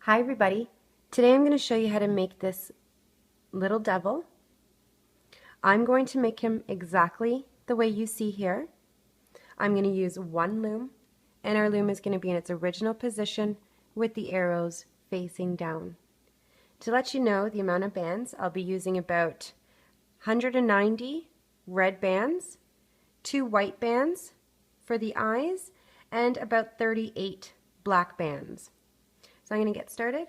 Hi everybody. Today I'm going to show you how to make this little devil. I'm going to make him exactly the way you see here. I'm going to use one loom, and our loom is going to be in its original position with the arrows facing down. To let you know the amount of bands, I'll be using about 190 red bands, 2 white bands for the eyes, and about 38 black bands. So I'm going to get started.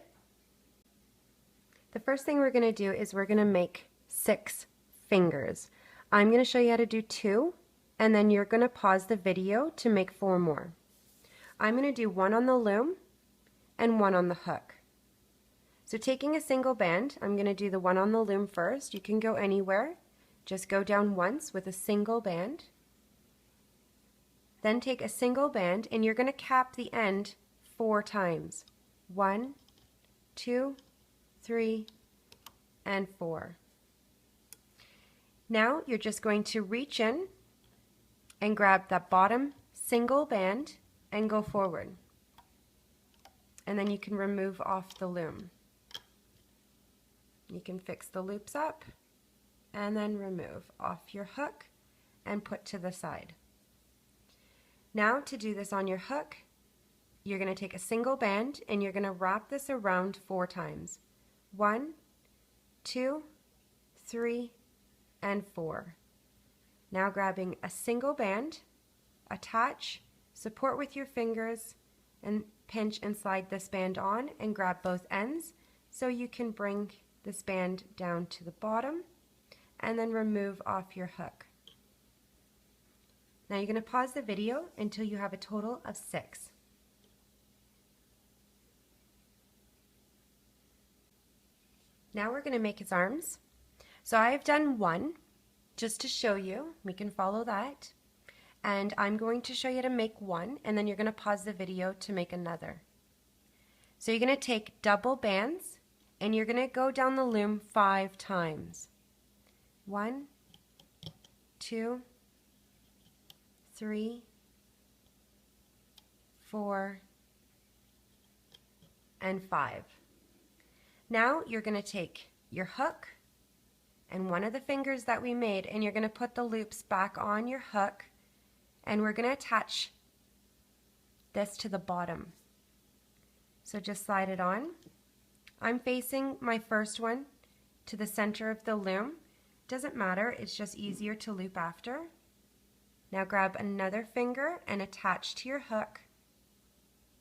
The first thing we're going to do is we're going to make 6 fingers. I'm going to show you how to do 2, and then you're going to pause the video to make 4 more. I'm going to do 1 on the loom and 1 on the hook. So taking a single band, I'm going to do the 1 on the loom first. You can go anywhere. Just go down once with a single band. Then take a single band and you're going to cap the end 4 times. 1, 2, 3, and 4. Now you're just going to reach in and grab that bottom single band and go forward. And then you can remove off the loom. You can fix the loops up and then remove off your hook and put to the side. Now to do this on your hook, you're going to take a single band and you're going to wrap this around 4 times. 1, 2, 3, and 4. Now grabbing a single band, attach, support with your fingers, and pinch and slide this band on and grab both ends so you can bring this band down to the bottom and then remove off your hook. Now you're going to pause the video until you have a total of 6. Now we're going to make his arms. So I've done 1 just to show you. We can follow that. And I'm going to show you how to make 1, and then you're going to pause the video to make another. So you're going to take double bands and you're going to go down the loom 5 times. 1, 2, 3, 4, and 5. Now you're going to take your hook and one of the fingers that we made and you're going to put the loops back on your hook, and we're going to attach this to the bottom. So just slide it on. I'm facing my first one to the center of the loom. Doesn't matter, it's just easier to loop after. Now grab another finger and attach to your hook,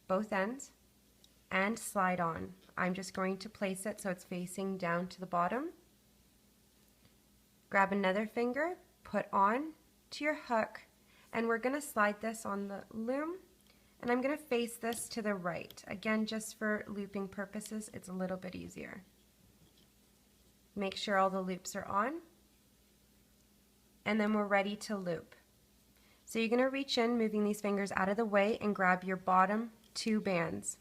both ends, and slide on. I'm just going to place it so it's facing down to the bottom. Grab another finger, put on to your hook, and we're going to slide this on the loom, and I'm going to face this to the right. Again, just for looping purposes, it's a little bit easier. Make sure all the loops are on, and then we're ready to loop. So you're going to reach in, moving these fingers out of the way, and grab your bottom 2 bands.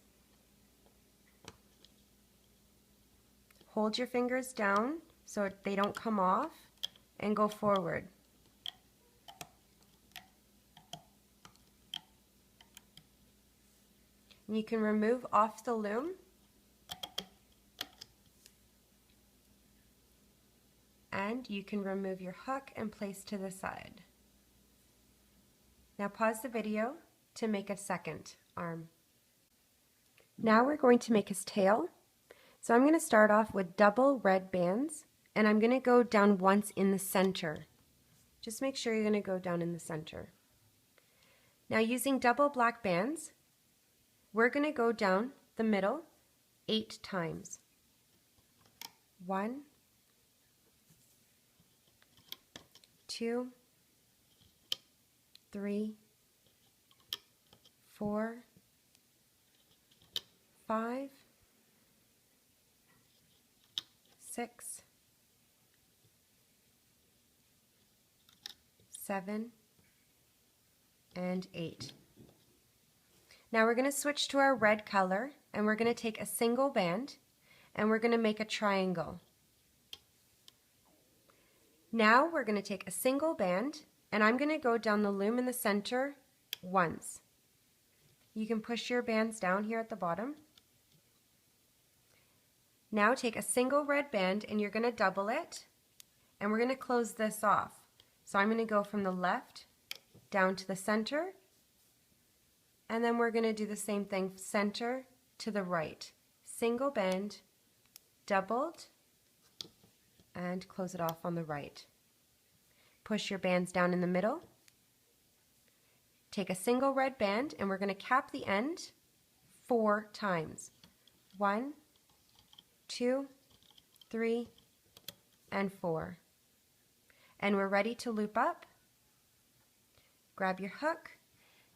Hold your fingers down so they don't come off, and go forward. And you can remove off the loom. And you can remove your hook and place to the side. Now pause the video to make a second arm. Now we're going to make his tail. So I'm going to start off with double red bands, and I'm going to go down once in the center. Just make sure you're going to go down in the center. Now using double black bands, we're going to go down the middle 8 times. 1, 2, 3, 4, 5, 6, 7, and 8. Now we're going to switch to our red color, and we're going to take a single band and we're going to make a triangle. Now we're going to take a single band and I'm going to go down the loom in the center once. You can push your bands down here at the bottom Now take a single red band and you're going to double it, and we're going to close this off. So I'm going to go from the left down to the center, and then we're going to do the same thing, center to the right. Single band, doubled, and close it off on the right. Push your bands down in the middle. Take a single red band and we're going to cap the end 4 times. 1, 2, 3, and 4. And we're ready to loop up. Grab your hook.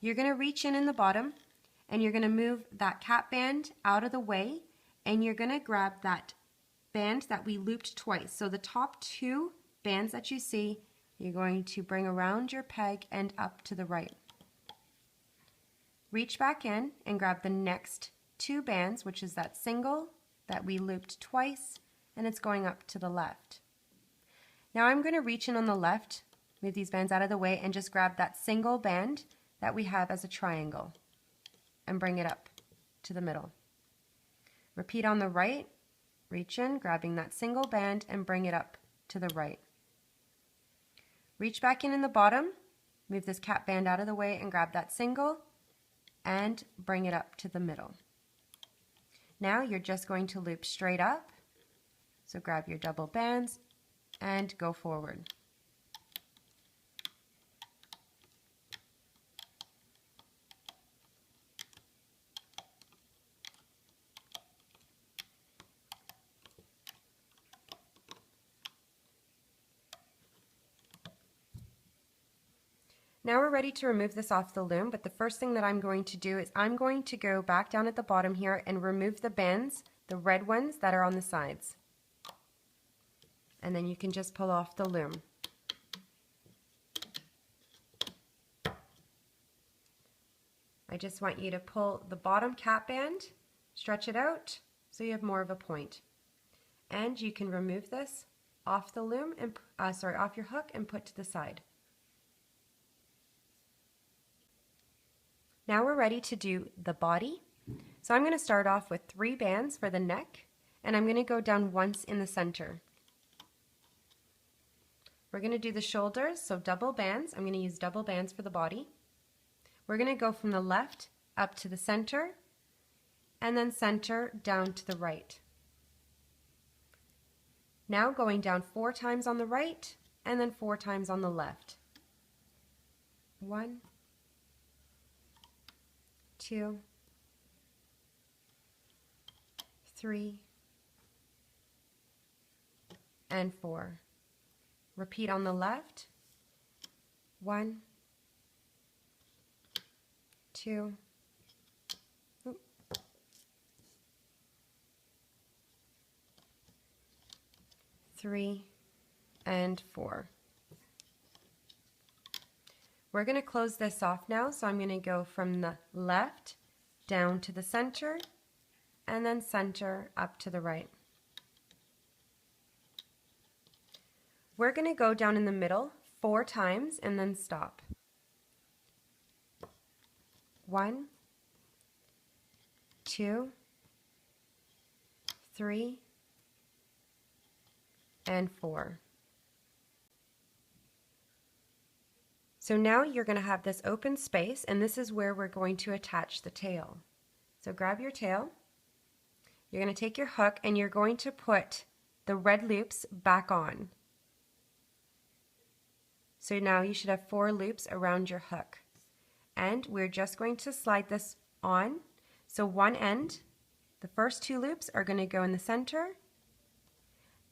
You're going to reach in the bottom and you're going to move that cap band out of the way, and you're going to grab that band that we looped twice. So the top 2 bands that you see, you're going to bring around your peg and up to the right. Reach back in and grab the next 2 bands, which is that single that we looped twice, and it's going up to the left. Now I'm going to reach in on the left, move these bands out of the way, and just grab that single band that we have as a triangle and bring it up to the middle. Repeat on the right, reach in, grabbing that single band and bring it up to the right. Reach back in the bottom, move this cap band out of the way and grab that single and bring it up to the middle. Now you're just going to loop straight up, so grab your double bands and go forward. Now we're ready to remove this off the loom, but the first thing that I'm going to do is I'm going to go back down at the bottom here and remove the bands, the red ones that are on the sides. And then you can just pull off the loom. I just want you to pull the bottom cap band, stretch it out so you have more of a point. And you can remove this off the loom and off your hook and put to the side. Now we're ready to do the body. So I'm going to start off with 3 bands for the neck, and I'm going to go down once in the center. We're going to do the shoulders, so double bands. I'm going to use double bands for the body. We're going to go from the left up to the center, and then center down to the right. Now going down 4 times on the right, and then 4 times on the left. 1, 2, 3, and 4. Repeat on the left. 1, 2, 3, and 4. We're going to close this off now, so I'm going to go from the left down to the center, and then center up to the right. We're going to go down in the middle 4 times and then stop. 1, 2, 3, and 4. So now you're going to have this open space, and this is where we're going to attach the tail. So grab your tail, you're going to take your hook, and you're going to put the red loops back on. So now you should have 4 loops around your hook. And we're just going to slide this on. So one end, the first 2 loops are going to go in the center,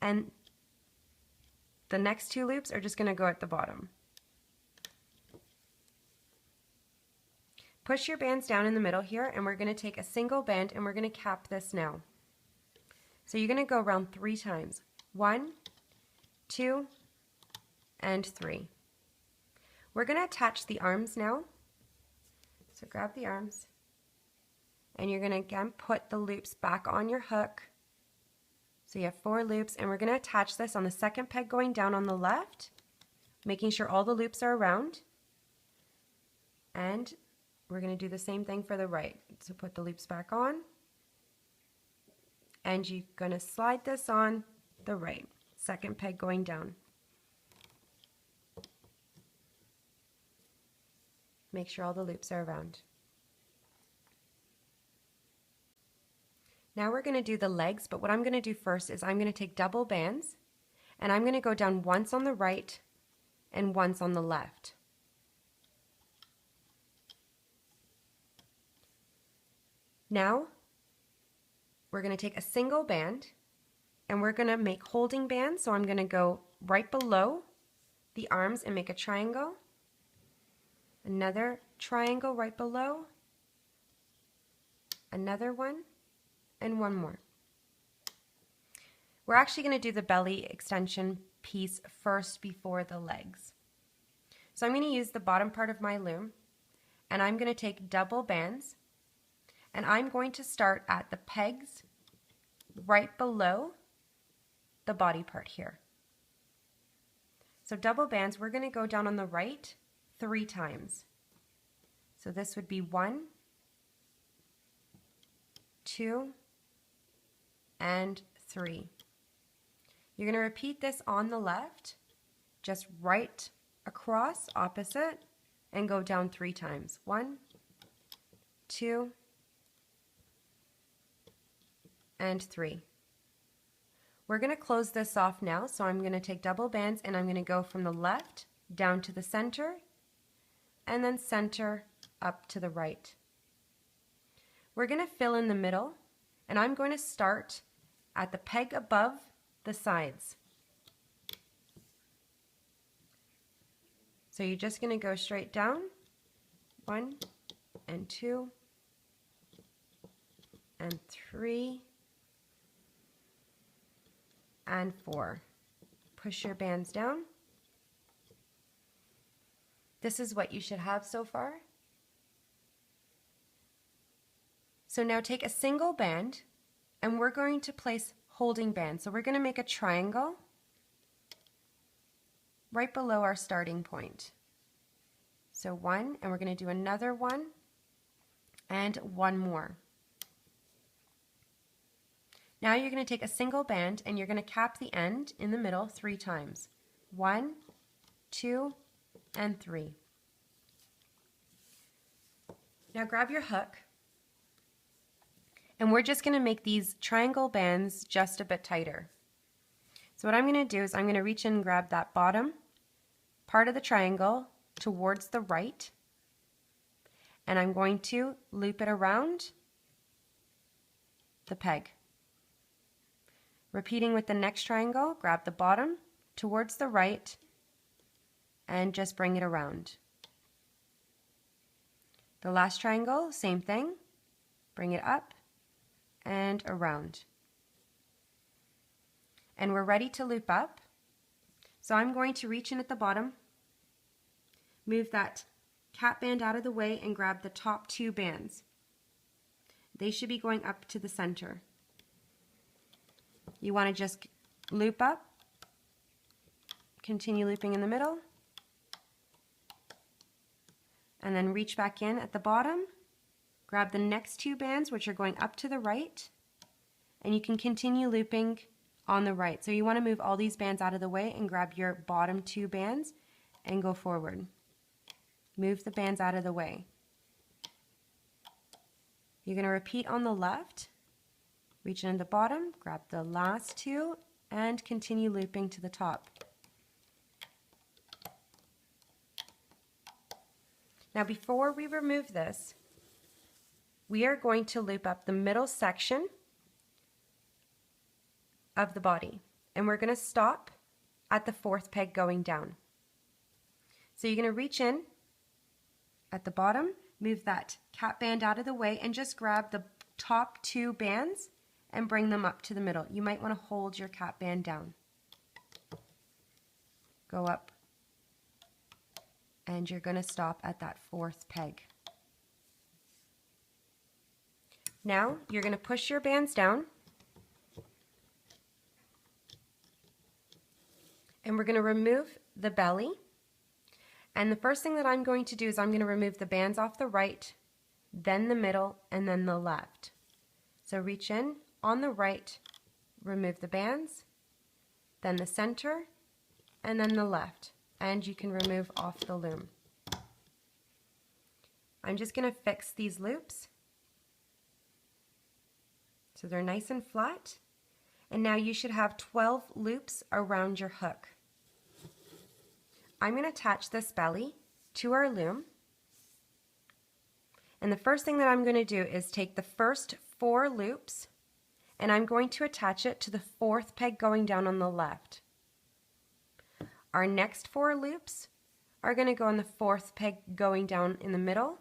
and the next 2 loops are just going to go at the bottom. Push your bands down in the middle here, and we're going to take a single band and we're going to cap this now. So you're going to go around 3 times. 1, 2, and 3. We're going to attach the arms now. So grab the arms, and you're going to again put the loops back on your hook. So you have 4 loops, and we're going to attach this on the second peg going down on the left, making sure all the loops are around. And we're going to do the same thing for the right. So put the loops back on and you're going to slide this on the right, second peg going down. Make sure all the loops are around. Now we're going to do the legs, but what I'm going to do first is I'm going to take double bands, and I'm going to go down once on the right and once on the left. Now we're going to take a single band and we're going to make holding bands. So I'm going to go right below the arms and make a triangle, another triangle right below, another one, and one more. We're actually going to do the belly extension piece first before the legs. So I'm going to use the bottom part of my loom, and I'm going to take double bands, and I'm going to start at the pegs right below the body part here. So double bands, we're going to go down on the right 3 times. So this would be 1, 2, and 3. You're going to repeat this on the left, just right across, opposite, and go down 3 times. 1, 2, and 3. We're going to close this off now, so I'm going to take double bands and I'm going to go from the left down to the center, and then center up to the right. We're going to fill in the middle, and I'm going to start at the peg above the sides. So you're just going to go straight down, 1 and 2 and 3 and 4. Push your bands down. This is what you should have so far. So now take a single band and we're going to place holding bands. So we're going to make a triangle right below our starting point. So 1, and we're going to do another 1 and 1 more. Now you're going to take a single band and you're going to cap the end in the middle 3 times. 1, 2, and 3. Now grab your hook, and we're just going to make these triangle bands just a bit tighter. So what I'm going to do is I'm going to reach in and grab that bottom part of the triangle towards the right, and I'm going to loop it around the peg. Repeating with the next triangle, grab the bottom towards the right and just bring it around. The last triangle, same thing, bring it up and around. And we're ready to loop up. So I'm going to reach in at the bottom, move that cap band out of the way and grab the top 2 bands. They should be going up to the center. You want to just loop up, continue looping in the middle, and then reach back in at the bottom, grab the next 2 bands which are going up to the right, and you can continue looping on the right. So you want to move all these bands out of the way and grab your bottom 2 bands and go forward. Move the bands out of the way. You're going to repeat on the left, reach in at the bottom, grab the last 2, and continue looping to the top. Now before we remove this, we are going to loop up the middle section of the body, and we're going to stop at the 4th peg going down. So you're going to reach in at the bottom, move that cap band out of the way, and just grab the top 2 bands and bring them up to the middle. You might want to hold your cap band down. Go up, and you're going to stop at that 4th peg. Now you're going to push your bands down, and we're going to remove the belly. And the first thing that I'm going to do is I'm going to remove the bands off the right, then the middle, and then the left. So reach in on the right, remove the bands, then the center, and then the left. And you can remove off the loom. I'm just going to fix these loops so they're nice and flat. And now you should have 12 loops around your hook. I'm going to attach this belly to our loom. And the first thing that I'm going to do is take the first 4 loops and I'm going to attach it to the 4th peg going down on the left. Our next 4 loops are going to go on the 4th peg going down in the middle,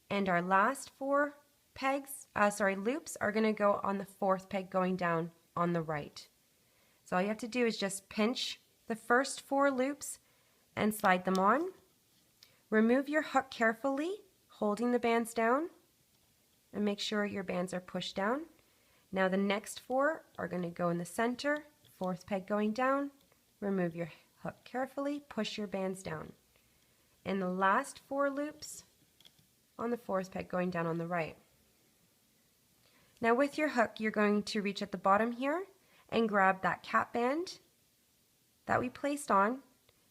and our last 4 loops are going to go on the 4th peg going down on the right. So all you have to do is just pinch the first 4 loops and slide them on. Remove your hook carefully, holding the bands down, and make sure your bands are pushed down. Now the next 4 are going to go in the center, 4th peg going down. Remove your hook carefully, push your bands down. And the last 4 loops on the 4th peg going down on the right. Now with your hook, you're going to reach at the bottom here and grab that cap band that we placed on.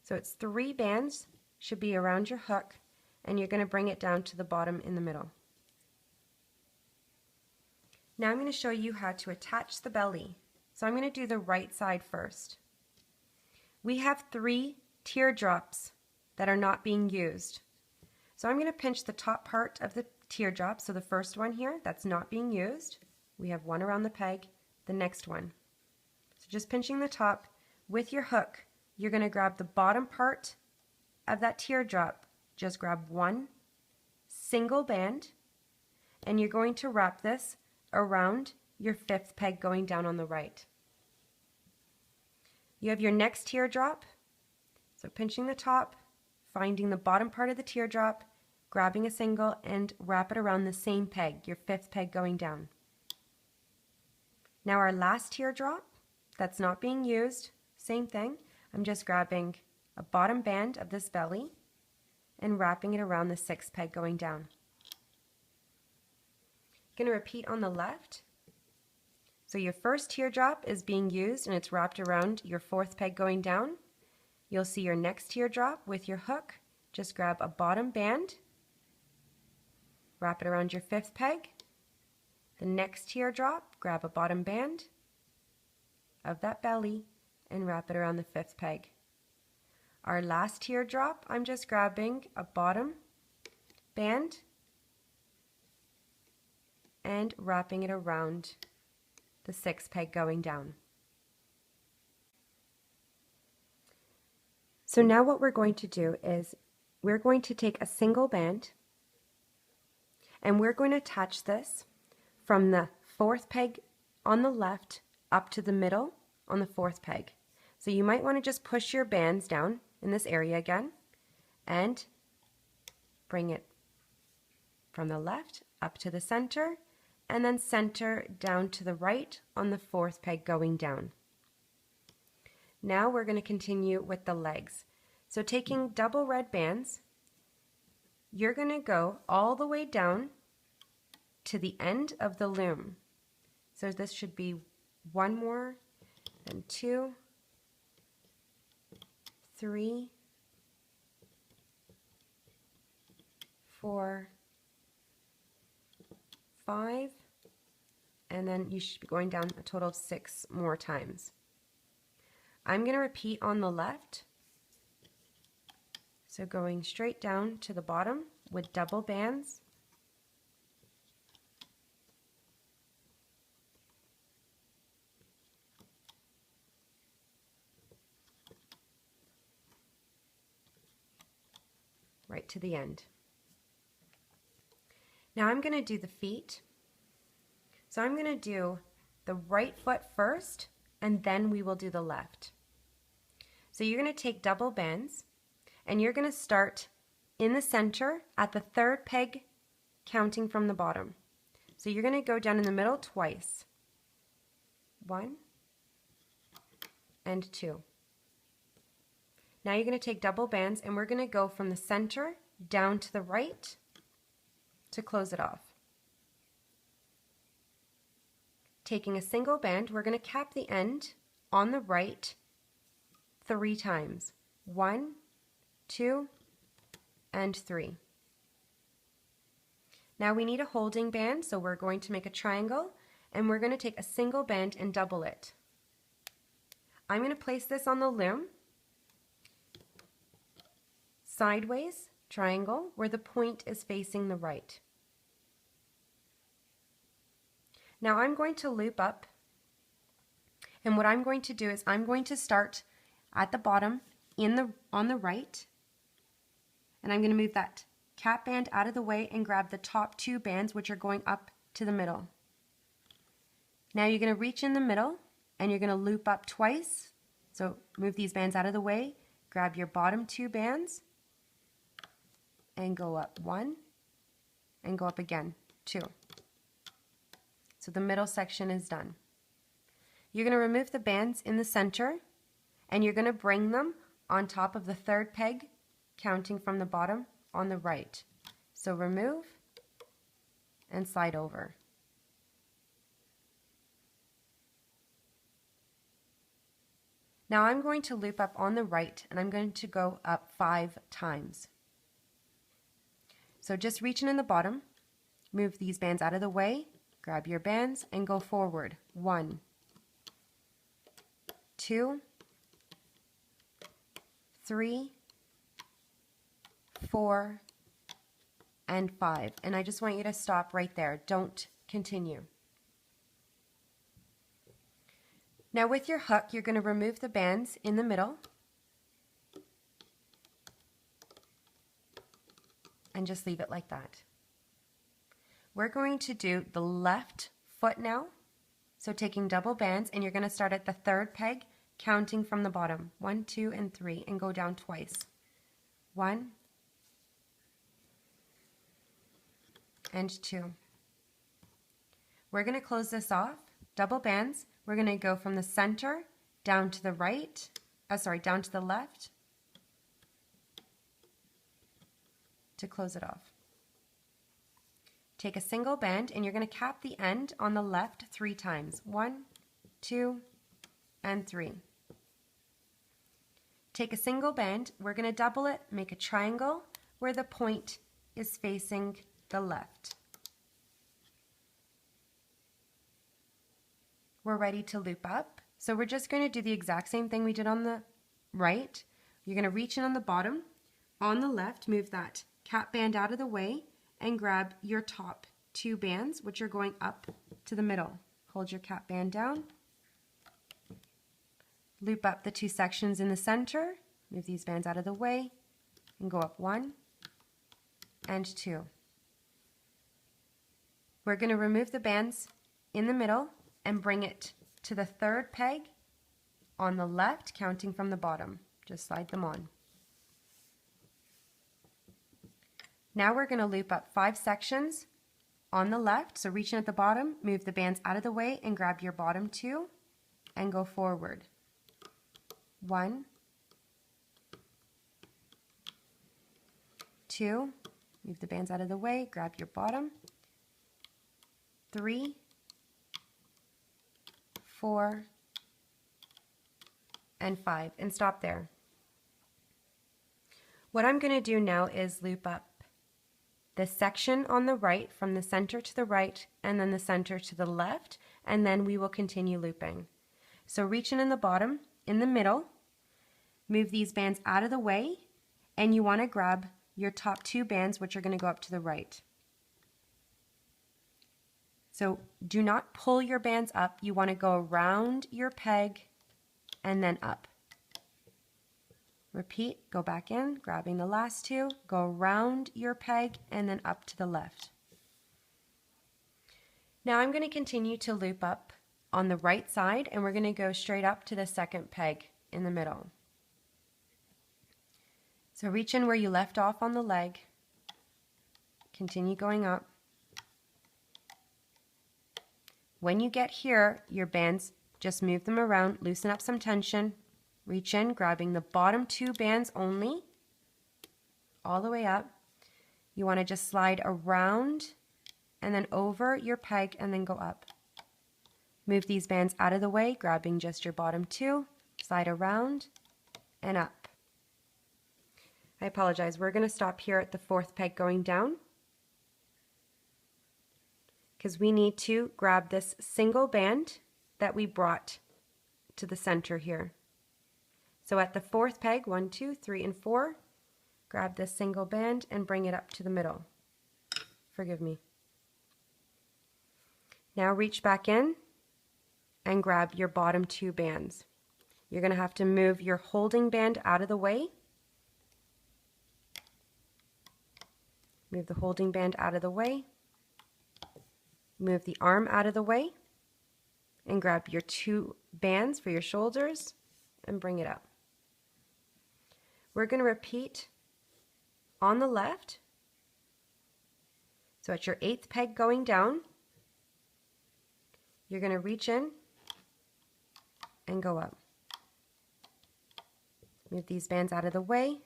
So it's 3 bands, should be around your hook, and you're going to bring it down to the bottom in the middle. Now I'm going to show you how to attach the belly. So I'm going to do the right side first. We have 3 teardrops that are not being used. So I'm going to pinch the top part of the teardrop, so the first one here that's not being used. We have 1 around the peg, the next one. So just pinching the top with your hook, you're going to grab the bottom part of that teardrop. Just grab 1 single band and you're going to wrap this around your 5th peg going down on the right. You have your next teardrop, so pinching the top, finding the bottom part of the teardrop, grabbing a single and wrap it around the same peg, your 5th peg going down. Now our last teardrop that's not being used, same thing, I'm just grabbing a bottom band of this belly and wrapping it around the 6th peg going down. Going to repeat on the left. So your first teardrop is being used and it's wrapped around your 4th peg going down. You'll see your next teardrop with your hook. Just grab a bottom band, wrap it around your 5th peg. The next teardrop, grab a bottom band of that belly and wrap it around the 5th peg. Our last teardrop, I'm just grabbing a bottom band and wrapping it around the 6th peg going down. So now what we're going to do is we're going to take a single band and we're going to attach this from the 4th peg on the left up to the middle on the 4th peg. So you might want to just push your bands down in this area again and bring it from the left up to the center and then center down to the right on the 4th peg going down. Now we're going to continue with the legs. So taking double red bands, you're going to go all the way down to the end of the loom. So this should be 1 more, then 2, 3, 4, 5, and then you should be going down a total of 6 more times. I'm going to repeat on the left. So going straight down to the bottom with double bands. Right to the end. Now I'm going to do the feet. So I'm going to do the right foot first and then we will do the left. So you're going to take double bands and you're going to start in the center at the 3rd peg counting from the bottom. So you're going to go down in the middle twice. 1 and 2. Now you're going to take double bands and we're going to go from the center down to the right to close it off. taking a single band, we're going to cap the end on the right 3 times. 1, 2, and 3. Now we need a holding band, so we're going to make a triangle, and we're going to take a single band and double it. I'm going to place this on the loom, sideways, triangle, where the point is facing the right. Now I'm going to loop up, and what I'm going to do is I'm going to start at the bottom on the right, and I'm going to move that cap band out of the way and grab the top 2 bands, which are going up to the middle. Now you're going to reach in the middle and you're going to loop up twice. So move these bands out of the way, grab your bottom 2 bands and go up 1 and go up again 2. So the middle section is done. You're going to remove the bands in the center and you're going to bring them on top of the 3rd peg, counting from the bottom on the right. So remove and slide over. Now I'm going to loop up on the right and I'm going to go up 5 times. So just reaching in the bottom, move these bands out of the way, grab your bands and go forward. 1, 2, 3, 4, and 5. And I just want you to stop right there. Don't continue. Now with your hook, you're going to remove the bands in the middle and just leave it like that. We're going to do the left foot now. So taking double bands, and you're going to start at the 3rd peg, counting from the bottom. 1, 2, and 3, and go down twice. 1 and 2. We're going to close this off. Double bands. We're going to go from the center down to the right, down to the left to close it off. Take a single band and you're going to cap the end on the left 3 times. 1, 2, and 3. Take a single band, we're going to double it, make a triangle where the point is facing the left. We're ready to loop up. So we're just going to do the exact same thing we did on the right. You're going to reach in on the bottom. On the left, move that cap band out of the way and grab your top 2 bands, which are going up to the middle. Hold your cap band down. Loop up the 2 sections in the center. Move these bands out of the way and go up 1 and 2. We're going to remove the bands in the middle and bring it to the 3rd peg on the left, counting from the bottom. Just slide them on. Now we're going to loop up 5 sections on the left. So reaching at the bottom, move the bands out of the way and grab your bottom 2 and go forward. 1, 2, move the bands out of the way, grab your bottom. 3, 4, and 5, and stop there. What I'm going to do now is loop up the section on the right from the center to the right and then the center to the left, and then we will continue looping. So reaching in the bottom, in the middle, move these bands out of the way, and you want to grab your top 2 bands, which are going to go up to the right. So do not pull your bands up. You want to go around your peg and then up. Repeat, go back in, grabbing the last 2, go around your peg and then up to the left. Now I'm going to continue to loop up on the right side, and we're going to go straight up to the 2nd peg in the middle. So reach in where you left off on the leg, continue going up. When you get here, your bands, just move them around, loosen up some tension, reach in, grabbing the bottom 2 bands only, all the way up. You want to just slide around and then over your peg and then go up. Move these bands out of the way, grabbing just your bottom two, slide around and up. I apologize, we're going to stop here at the fourth peg going down because we need to grab this single band that we brought to the center here. So at the fourth peg, 1, 2, 3, and 4, grab this single band and bring it up to the middle. Forgive me. Now reach back in and grab your bottom two bands. You're going to have to move your holding band out of the way. Move the holding band out of the way. Move the arm out of the way. And grab your two bands for your shoulders and bring it up. We're going to repeat on the left. So at your eighth peg going down, you're going to reach in and go up. Move these bands out of the way,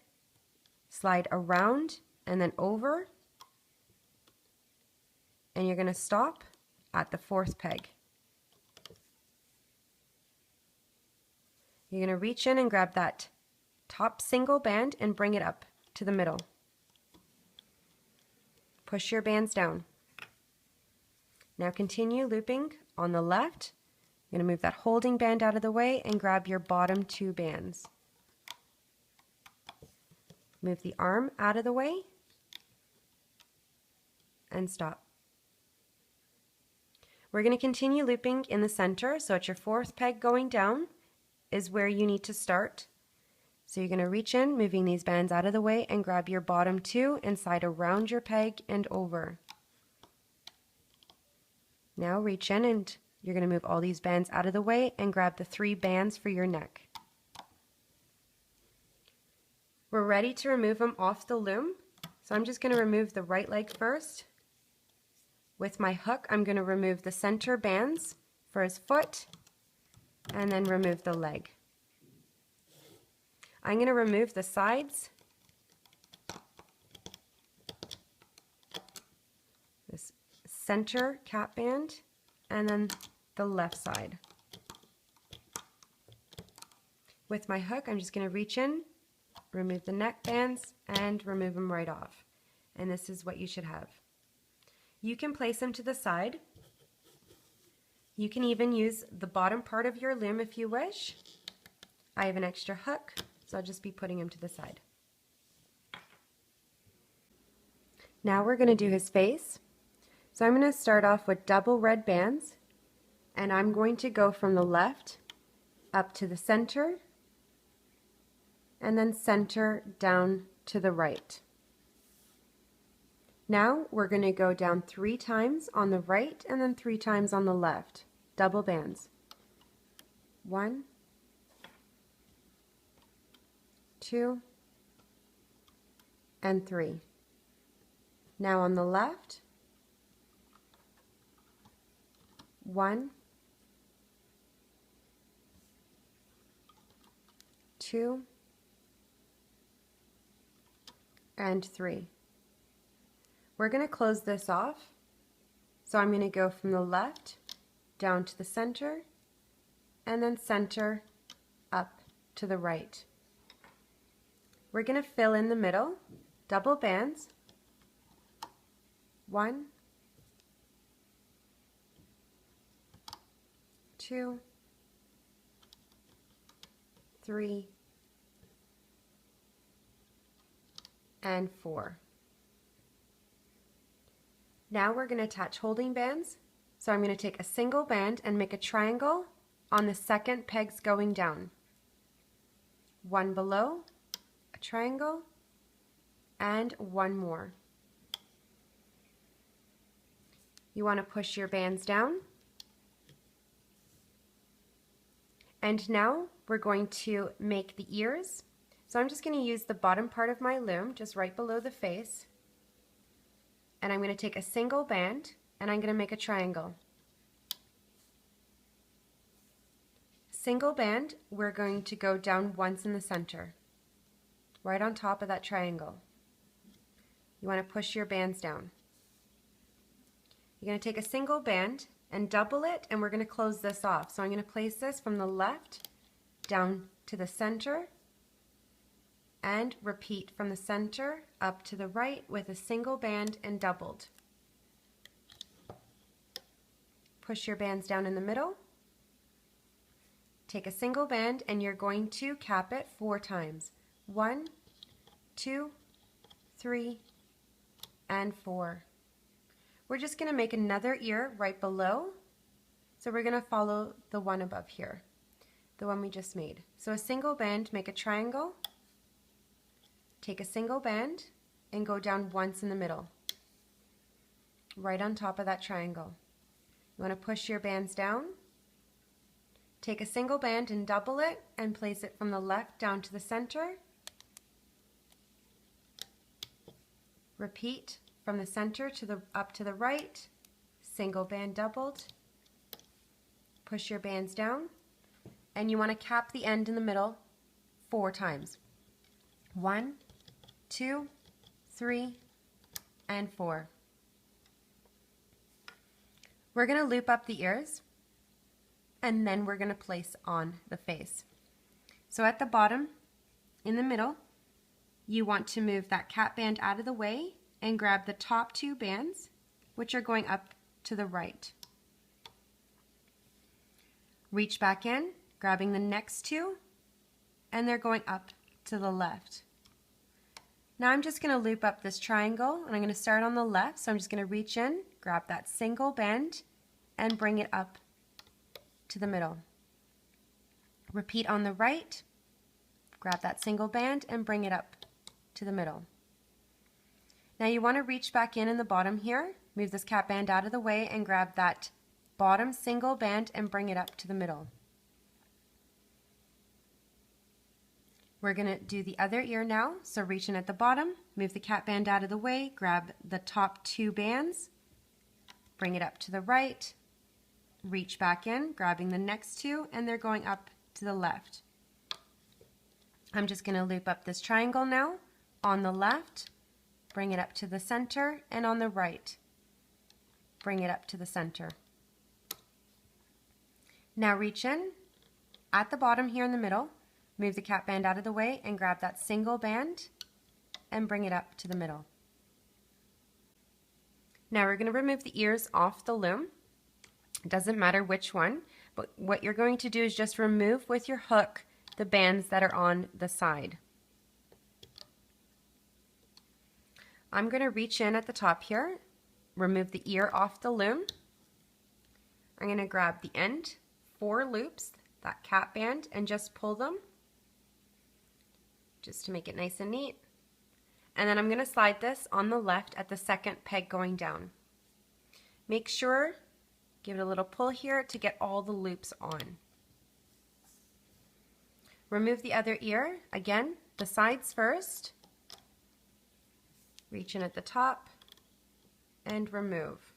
slide around and then over, and you're going to stop at the fourth peg. You're going to reach in and grab that top single band and bring it up to the middle. Push your bands down. Now continue looping on the left. You're going to move that holding band out of the way and grab your bottom two bands. Move the arm out of the way and stop. We're going to continue looping in the center, so at your fourth peg going down is where you need to start. So you're going to reach in, moving these bands out of the way, and grab your bottom two and slide around your peg and over. Now reach in and you're going to move all these bands out of the way and grab the three bands for your neck. We're ready to remove them off the loom. So I'm just going to remove the right leg first. With my hook, I'm going to remove the center bands for his foot and then remove the leg. I'm going to remove the sides, this center cap band, and then the left side. With my hook, I'm just going to reach in, remove the neck bands, and remove them right off. And this is what you should have. You can place them to the side. You can even use the bottom part of your loom if you wish. I have an extra hook, so I'll just be putting him to the side. Now we're going to do his face. So I'm going to start off with double red bands, and I'm going to go from the left up to the center, and then center down to the right. Now we're going to go down 3 times on the right and then 3 times on the left. Double bands. 1, 2, and 3. Now on the left, 1, 2, and 3. We're going to close this off, so I'm going to go from the left down to the center, and then center up to the right. We're going to fill in the middle, double bands, 1, 2, 3, and 4. Now we're going to attach holding bands. So I'm going to take a single band and make a triangle on the second pegs going down. 1 below, a triangle, and 1 more. You want to push your bands down. And now we're going to make the ears. So I'm just going to use the bottom part of my loom, just right below the face. And I'm going to take a single band and I'm going to make a triangle. Single band, we're going to go down once in the center, right on top of that triangle. You want to push your bands down. You're going to take a single band and double it, and we're going to close this off. So I'm going to place this from the left down to the center and repeat from the center up to the right with a single band and doubled. Push your bands down in the middle. Take a single band and you're going to cap it 4 times. 1, 2, 3, and 4. We're just going to make another ear right below. So we're going to follow the one above here, the one we just made. So a single band, make a triangle, take a single band, and go down once in the middle, right on top of that triangle. You want to push your bands down, take a single band and double it, and place it from the left down to the center. Repeat from the center to the up to the right, single band doubled, push your bands down, and you want to cap the end in the middle 4 times. 1, 2, 3, and 4. We're going to loop up the ears, and then we're going to place on the face. So at the bottom, in the middle, you want to move that cap band out of the way and grab the top 2 bands, which are going up to the right. Reach back in, grabbing the next 2, and they're going up to the left. Now I'm just going to loop up this triangle, and I'm going to start on the left, so I'm just going to reach in, grab that single band, and bring it up to the middle. Repeat on the right, grab that single band, and bring it up to the middle. Now you want to reach back in the bottom here, move this cap band out of the way, and grab that bottom single band and bring it up to the middle. We're going to do the other ear now, so reach in at the bottom, move the cap band out of the way, grab the top 2 bands, bring it up to the right, reach back in, grabbing the next 2, and they're going up to the left. I'm just going to loop up this triangle now, on the left, bring it up to the center, and on the right, bring it up to the center. Now reach in, at the bottom here in the middle, move the cap band out of the way and grab that single band and bring it up to the middle. Now we're going to remove the ears off the loom. It doesn't matter which one, but what you're going to do is just remove with your hook the bands that are on the side. I'm going to reach in at the top here, remove the ear off the loom. I'm going to grab the end, 4 loops, that cap band, and just pull them just to make it nice and neat. And then I'm going to slide this on the left at the second peg going down. Make sure, give it a little pull here to get all the loops on. Remove the other ear, again, the sides first. Reach in at the top and remove.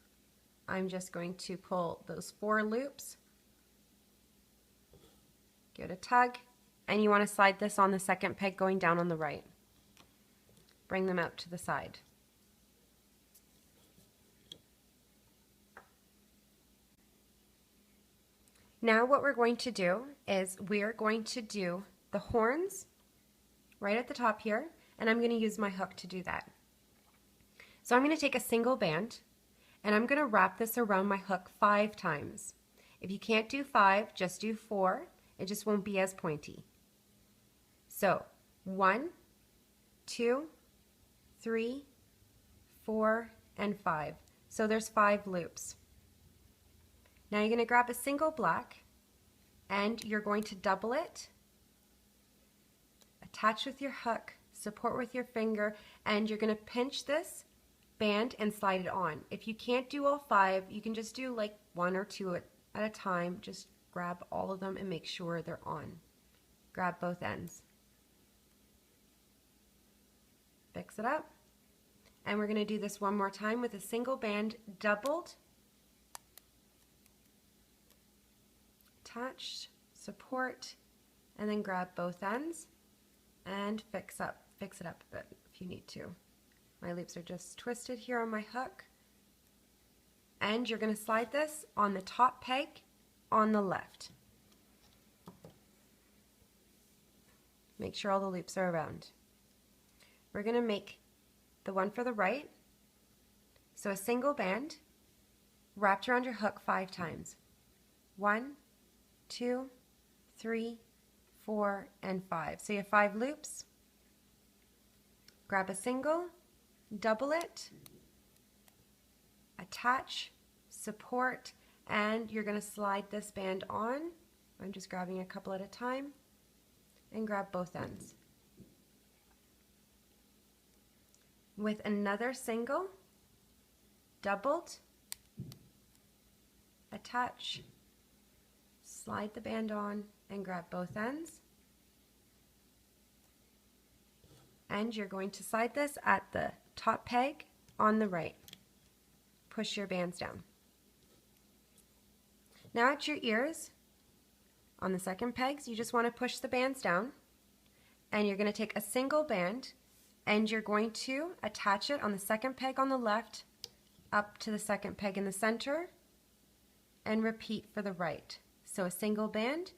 I'm just going to pull those 4 loops, give it a tug, and you want to slide this on the second peg going down on the right. Bring them out to the side. Now what we're going to do is we're going to do the horns right at the top here, and I'm going to use my hook to do that. So I'm going to take a single band, and I'm going to wrap this around my hook 5 times. If you can't do 5, just do 4. It just won't be as pointy. So 1, 2, 3, 4, and 5. So there's 5 loops. Now you're going to grab a single black, and you're going to double it, attach with your hook, support with your finger, and you're going to pinch this band and slide it on. If you can't do all 5, you can just do like 1 or 2 at a time. Just grab all of them and make sure they're on. Grab both ends. Fix it up. And we're going to do this one more time with a single band doubled, attached, support, and then grab both ends and fix it up a bit if you need to. My loops are just twisted here on my hook, and you're going to slide this on the top peg on the left. Make sure all the loops are around. We're going to make the one for the right, so a single band wrapped around your hook 5 times. 1, 2, 3, 4, and 5. So you have 5 loops. Grab a single, double it, attach, support, and you're going to slide this band on. I'm just grabbing a couple at a time, and grab both ends. With another single, doubled, attach, slide the band on, and grab both ends. And you're going to slide this at the top peg on the right. Push your bands down. Now at your ears, on the second pegs, you just want to push the bands down, and you're going to take a single band and you're going to attach it on the second peg on the left up to the second peg in the center, and repeat for the right. So a single band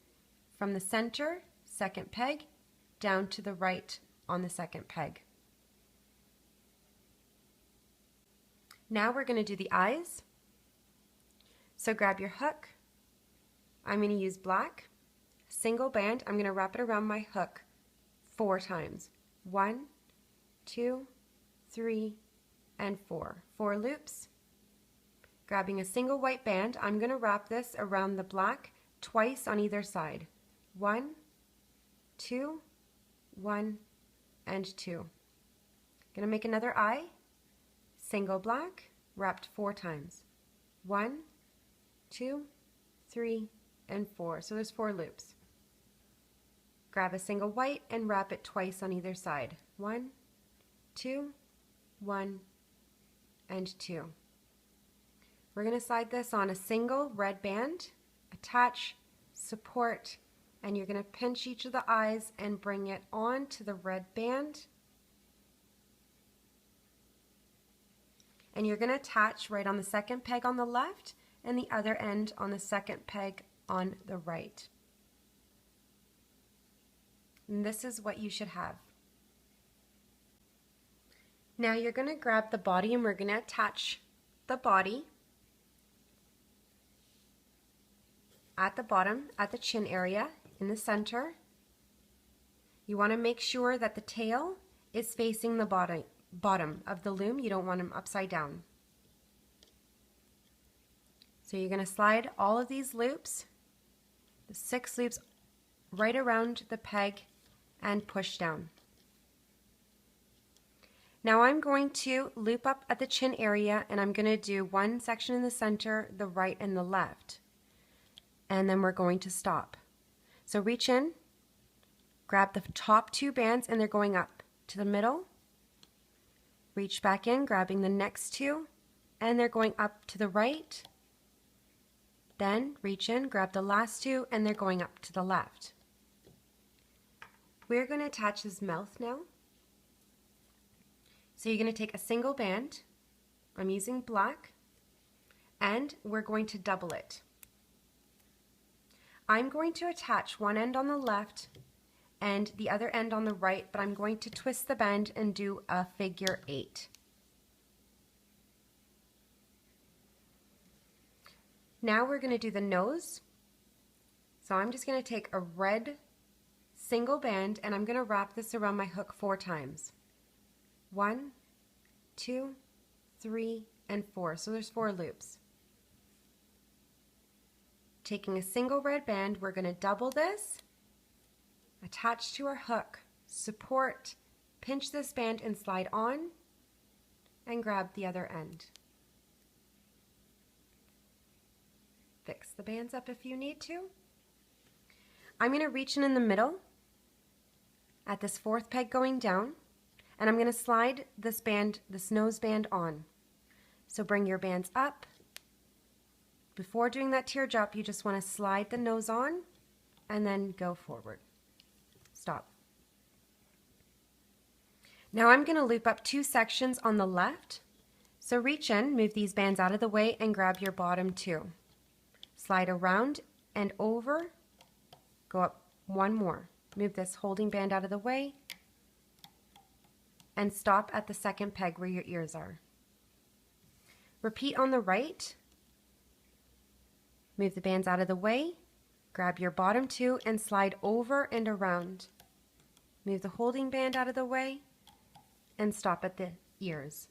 from the center, second peg, down to the right on the second peg. Now we're going to do the eyes. So grab your hook. I'm going to use black. Single band, I'm going to wrap it around my hook 4 times. 1, 2, 3, and 4. 4 loops. Grabbing a single white band, I'm going to wrap this around the black twice on either side. 1, 2, 1, and 2. Going to make another eye. Single black, wrapped 4 times. 1, 2, 3, and 4. So there's 4 loops. Grab a single white and wrap it twice on either side. 1, 2, 1, and 2. We're going to slide this on a single red band, attach, support, and you're going to pinch each of the eyes and bring it on to the red band. And you're going to attach right on the second peg on the left and the other end on the second peg on the right. And this is what you should have. Now you're going to grab the body and we're going to attach the body at the bottom, at the chin area, in the center. You want to make sure that the tail is facing the bottom of the loom. You don't want them upside down. So you're going to slide all of these loops, the 6 loops, right around the peg and push down. Now I'm going to loop up at the chin area, and I'm going to do one section in the center, the right and the left. And then we're going to stop. So reach in, grab the top 2 bands, and they're going up to the middle. Reach back in, grabbing the next 2, and they're going up to the right. Then reach in, grab the last 2, and they're going up to the left. We're going to attach his mouth now. So you're going to take a single band, I'm using black, and we're going to double it. I'm going to attach one end on the left and the other end on the right, but I'm going to twist the band and do a figure 8. Now we're going to do the nose. So I'm just going to take a red single band and I'm going to wrap this around my hook 4 times. 1, 2, 3, and 4. So there's 4 loops. Taking a single red band, we're going to double this, attach to our hook, support, pinch this band and slide on, and grab the other end. Fix the bands up if you need to. I'm going to reach in the middle at this 4th peg going down, and I'm going to slide this band, this nose band on. So bring your bands up. Before doing that teardrop, you just want to slide the nose on and then go forward. Stop. Now I'm going to loop up 2 sections on the left. So reach in, move these bands out of the way, and grab your bottom two. Slide around and over, go up one more. Move this holding band out of the way, and stop at the second peg where your ears are. Repeat on the right. Move the bands out of the way, grab your bottom two, and slide over and around. Move the holding band out of the way, and stop at the ears.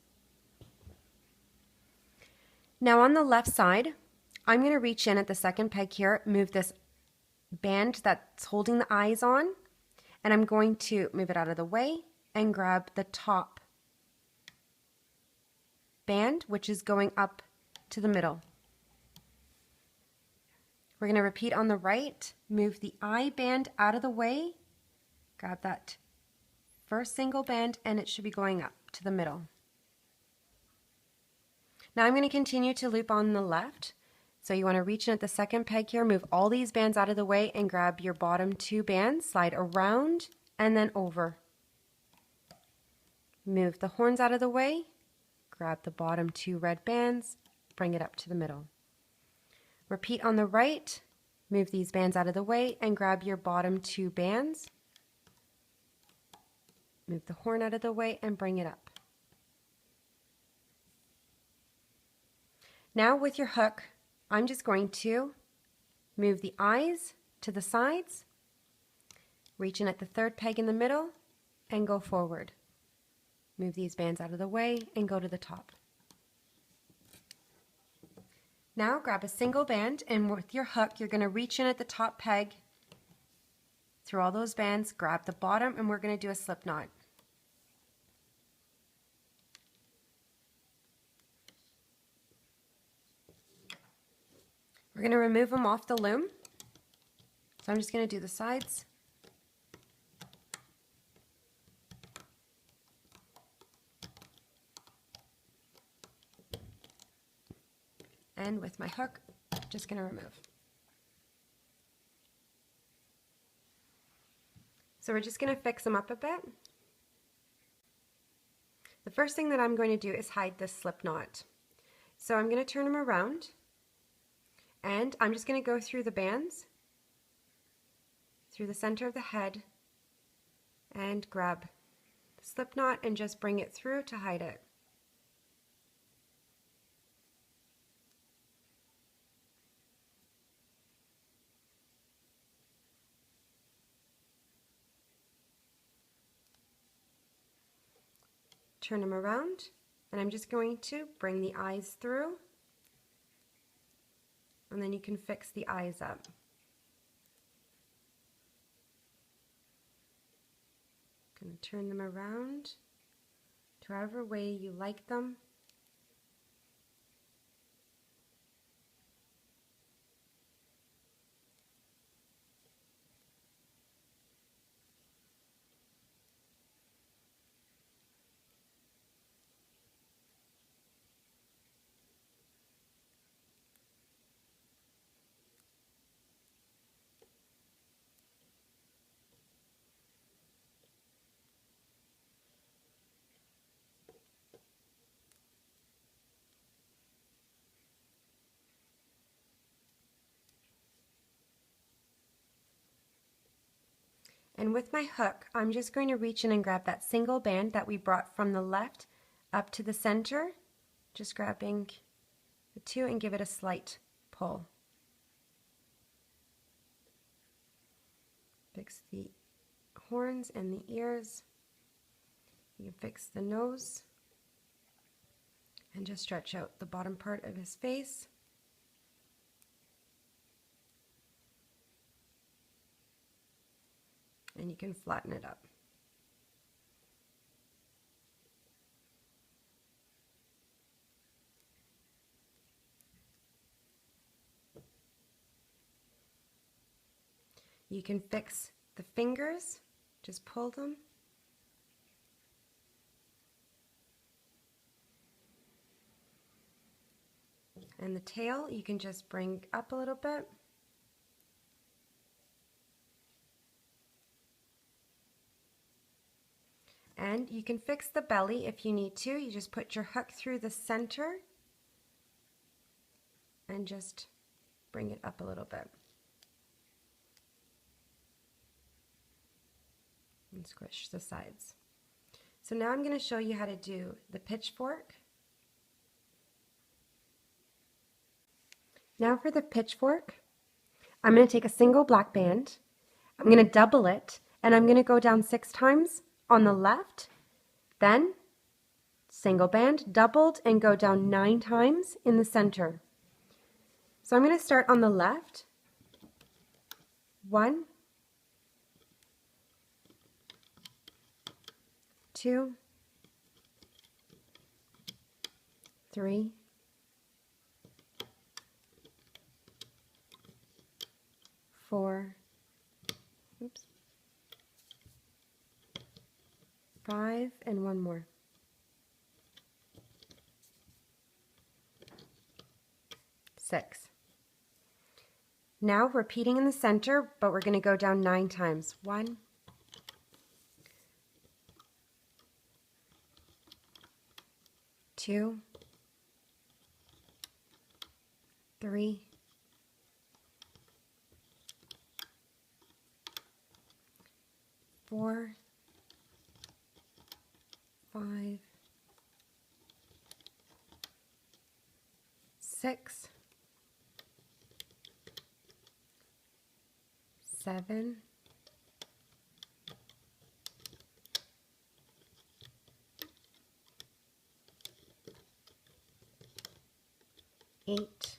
Now on the left side, I'm going to reach in at the second peg here, move this band that's holding the eyes on, and I'm going to move it out of the way and grab the top band, which is going up to the middle. We're going to repeat on the right, move the eye band out of the way, grab that first single band, and it should be going up to the middle. Now I'm going to continue to loop on the left. So you want to reach in at the second peg here, move all these bands out of the way, and grab your bottom two bands, slide around and then over. Move the horns out of the way, grab the bottom two red bands, bring it up to the middle. Repeat on the right, move these bands out of the way and grab your bottom two bands. Move the horn out of the way and bring it up. Now with your hook, I'm just going to move the eyes to the sides, reach in at the third peg in the middle, and go forward. Move these bands out of the way and go to the top. Now grab a single band, and with your hook, you're going to reach in at the top peg through all those bands, grab the bottom, and we're going to do a slip knot. We're going to remove them off the loom. So I'm just going to do the sides. And with my hook, just going to remove. So we're just going to fix them up a bit. The first thing that I'm going to do is hide this slip knot. So I'm going to turn them around. And I'm just going to go through the bands, through the center of the head, and grab the slip knot and just bring it through to hide it. Turn them around, and I'm just going to bring the eyes through. And then you can fix the eyes up. Going to turn them around to however way you like them. And with my hook, I'm just going to reach in and grab that single band that we brought from the left up to the center, just grabbing the two and give it a slight pull. Fix the horns and the ears. You can fix the nose and just stretch out the bottom part of his face. And you can flatten it up. You can fix the fingers, just pull them. And the tail, you can just bring up a little bit. And you can fix the belly if you need to. You just put your hook through the center and just bring it up a little bit. And squish the sides. So now I'm going to show you how to do the pitchfork. Now for the pitchfork, I'm going to take a single black band, I'm going to double it, and I'm going to go down 6 times on the left, then single band, doubled, and go down 9 times in the center. So I'm going to start on the left. 1, 2, 3, 4, 5, and 1 more. 6. Now repeating in the center, but we're going to go down 9 times. 1, 2, 3, 4, 5, 6, 7, 8,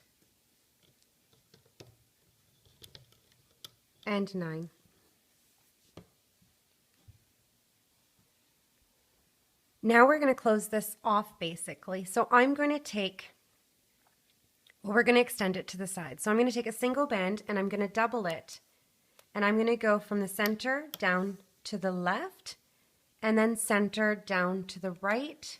and 9. Now we're going to close this off basically. So I'm going to take, well, we're going to extend it to the side. So I'm going to take a single band and I'm going to double it. And I'm going to go from the center down to the left and then center down to the right.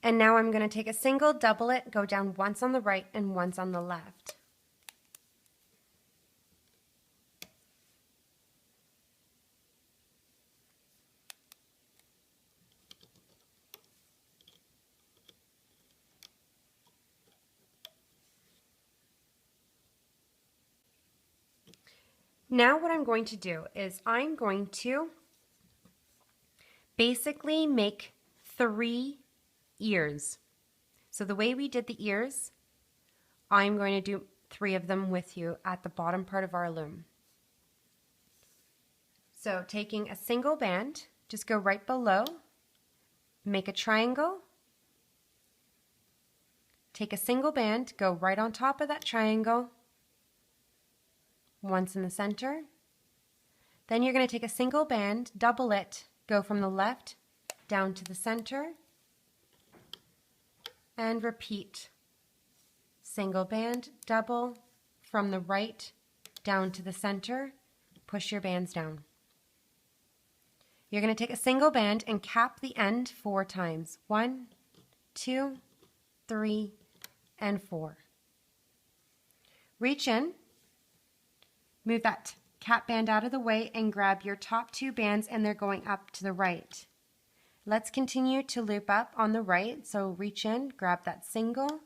And now I'm going to take a single, double it, go down once on the right and once on the left. Now what I'm going to do is I'm going to basically make 3 ears. So the way we did the ears, I'm going to do 3 of them with you at the bottom part of our loom. So taking a single band, just go right below, make a triangle, take a single band, go right on top of that triangle, once in the center. Then you're going to take a single band, double it, go from the left down to the center, and repeat. Single band, double, from the right down to the center, push your bands down. You're going to take a single band and cap the end 4 times. 1, 2, 3, and 4. Reach in, move that cap band out of the way and grab your top 2 bands and they're going up to the right. Let's continue to loop up on the right. So reach in, grab that single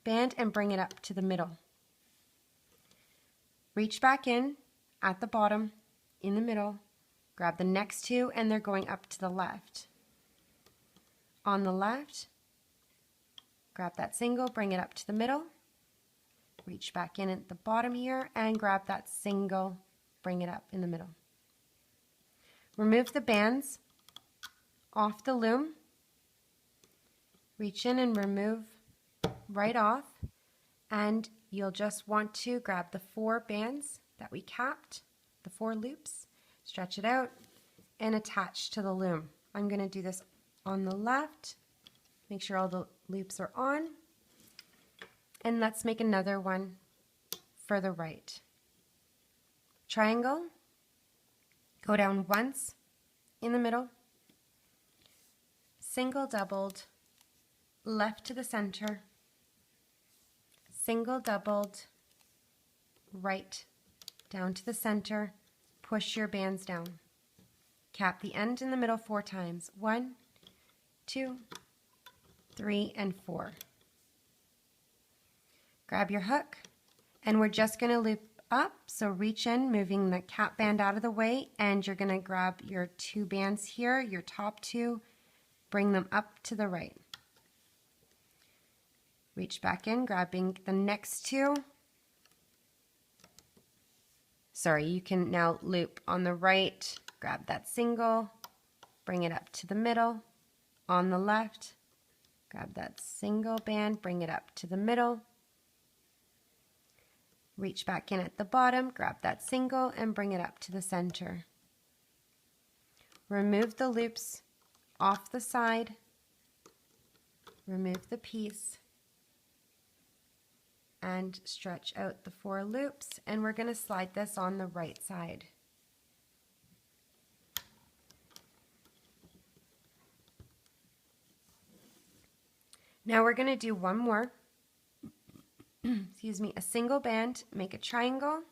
band and bring it up to the middle. Reach back in at the bottom, in the middle, grab the next 2 and they're going up to the left. On the left, grab that single, bring it up to the middle, reach back in at the bottom here and grab that single, bring it up in the middle. Remove the bands off the loom, reach in and remove right off, and you'll just want to grab the 4 bands that we capped, the 4 loops, stretch it out and attach to the loom. I'm going to do this on the left, make sure all the loops are on, and let's make another one for the right. Triangle, go down once in the middle, single doubled, left to the center, single doubled, right down to the center, push your bands down. Cap the end in the middle 4 times. 1, 2, 3, and 4. Grab your hook, and we're just going to loop up. So reach in, moving the cap band out of the way, and you're going to grab your 2 bands here, your top 2, bring them up to the right. Reach back in, grabbing the next 2. Sorry, you can now loop on the right, grab that single, bring it up to the middle. On the left, grab that single band, bring it up to the middle. Reach back in at the bottom, grab that single, and bring it up to the center. Remove the loops off the side. Remove the piece. And stretch out the 4 loops, and we're going to slide this on the right side. Now we're going to do one more. Excuse me, a single band, make a triangle,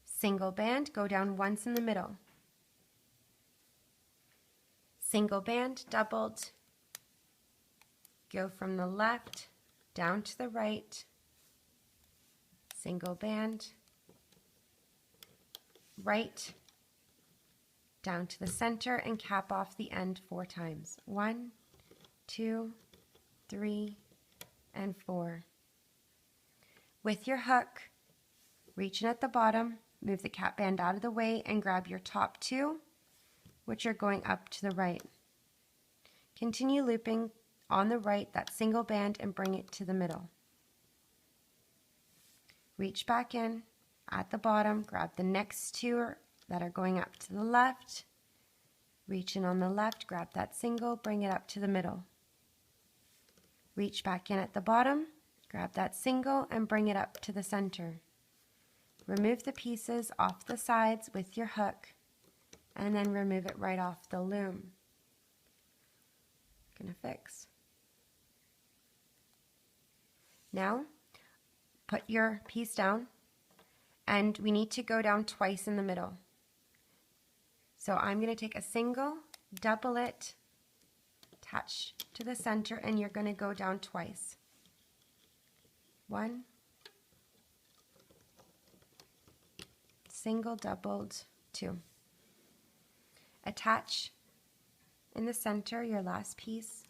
single band, go down once in the middle. Single band, doubled, go from the left down to the right, single band, right, down to the center, and cap off the end 4 times. 1, 2, 3, and 4. With your hook, reach in at the bottom, move the cap band out of the way, and grab your top 2, which are going up to the right. Continue looping on the right, that single band, and bring it to the middle. Reach back in at the bottom, grab the next 2 that are going up to the left. Reach in on the left, grab that single, bring it up to the middle. Reach back in at the bottom, grab that single, and bring it up to the center. Remove the pieces off the sides with your hook, and then remove it right off the loom. Gonna fix. Now, put your piece down, and we need to go down twice in the middle. So I'm gonna take a single, double it, attach to the center, and you're gonna go down twice. 1, single, doubled, 2. Attach in the center your last piece.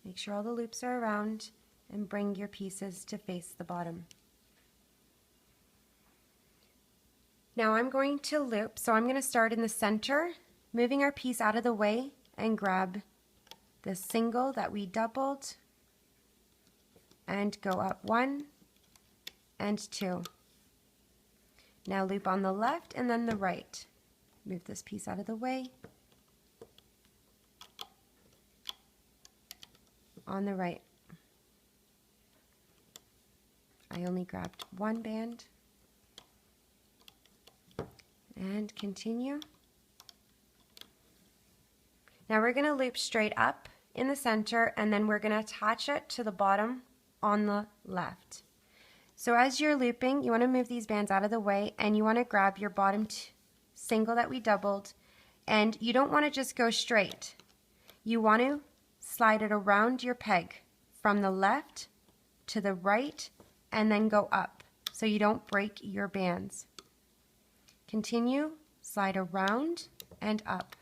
Make sure all the loops are around, and bring your pieces to face the bottom. Now I'm going to loop, so I'm going to start in the center, moving our piece out of the way, and grab the single that we doubled, and go up 1 and 2. Now loop on the left and then the right. Move this piece out of the way. On the right. I only grabbed 1 band. And continue. Now we're going to loop straight up in the center, and then we're going to attach it to the bottom on the left. So as you're looping, you want to move these bands out of the way, and you want to grab your bottom single that we doubled, and you don't want to just go straight. You want to slide it around your peg from the left to the right, and then go up so you don't break your bands. Continue, slide around and up.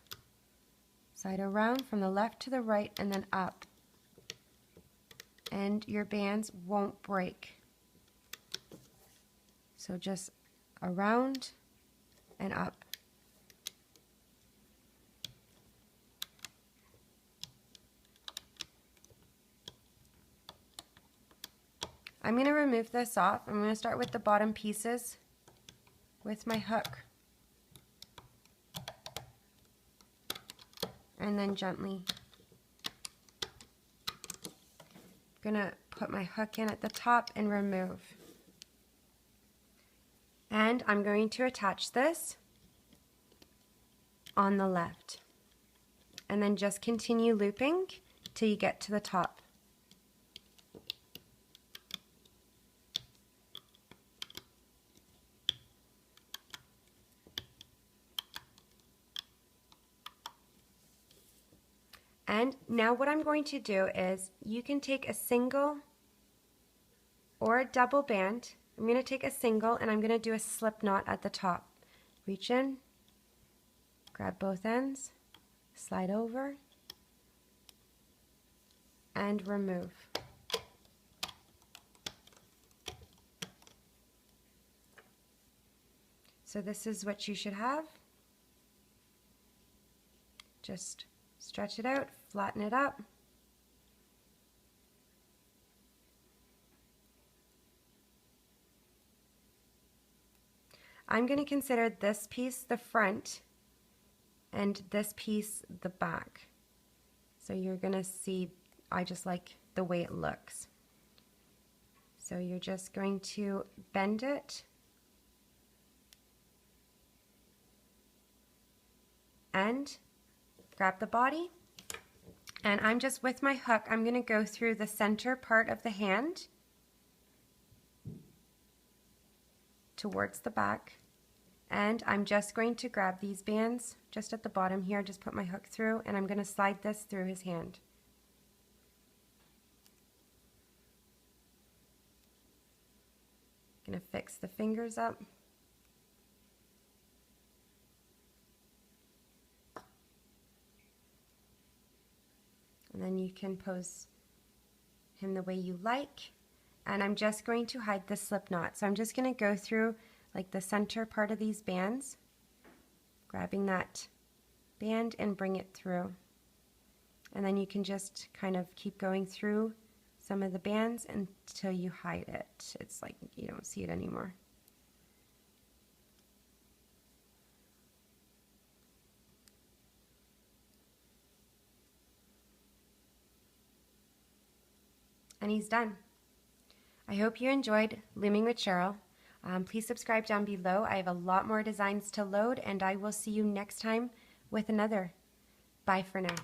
Slide around from the left to the right and then up. And your bands won't break. So just around and up. I'm going to remove this off. I'm going to start with the bottom pieces with my hook. And then gently. I'm going to put my hook in at the top and remove. And I'm going to attach this on the left. And then just continue looping till you get to the top. And now what I'm going to do is you can take a single or a double band. I'm going to take a single and I'm going to do a slip knot at the top. Reach in, grab both ends, slide over, and remove. So this is what you should have. Just stretch it out, flatten it up. I'm going to consider this piece the front and this piece the back. So you're going to see, I just like the way it looks. So you're just going to bend it and grab the body. And I'm just, with my hook, I'm going to go through the center part of the hand towards the back, and I'm just going to grab these bands just at the bottom here, just put my hook through, and I'm going to slide this through his hand. I'm going to fix the fingers up. And then you can pose him the way you like. And I'm just going to hide the slip knot. So I'm just going to go through like the center part of these bands, grabbing that band and bring it through. And then you can just kind of keep going through some of the bands until you hide it. It's like you don't see it anymore. And he's done. I hope you enjoyed Looming with Cheryl. Please subscribe down below. I have a lot more designs to load, and I will see you next time with another. Bye for now.